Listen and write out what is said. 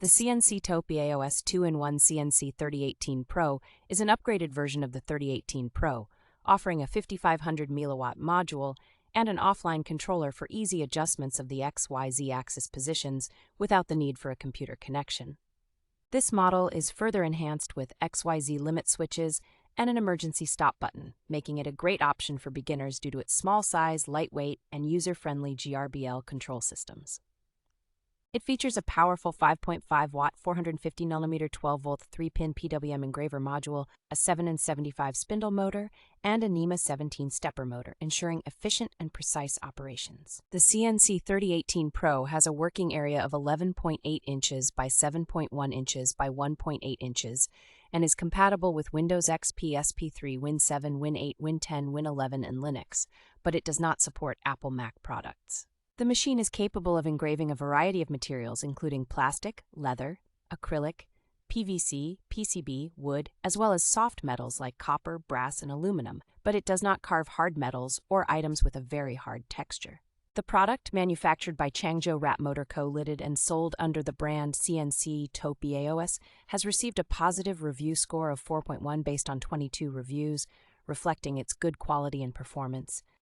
The CNCTOPBAOS 2-in-1 CNC 3018 Pro is an upgraded version of the 3018 Pro, offering a 5500 milliwatt module and an offline controller for easy adjustments of the XYZ axis positions without the need for a computer connection. This model is further enhanced with XYZ limit switches and an emergency stop button, making it a great option for beginners due to its small size, lightweight, and user-friendly GRBL control systems. It features a powerful 5.5-watt, 450mm 12-volt 3-pin PWM Engraver Module, a 7-in-75 spindle motor, and a NEMA 17 stepper motor, ensuring efficient and precise operations. The CNC 3018 Pro has a working area of 11.8 inches by 7.1 inches by 1.8 inches and is compatible with Windows XP SP3, Win 7, Win 8, Win 10, Win 11, and Linux, but it does not support Apple Mac products. The machine is capable of engraving a variety of materials, including plastic, leather, acrylic, PVC, PCB, wood, as well as soft metals like copper, brass, and aluminum, but it does not carve hard metals or items with a very hard texture. The product, manufactured by Changzhou Rat Motor Co. Limited and sold under the brand CNCTOPBAOS, has received a positive review score of 4.1 based on 22 reviews, reflecting its good quality and performance.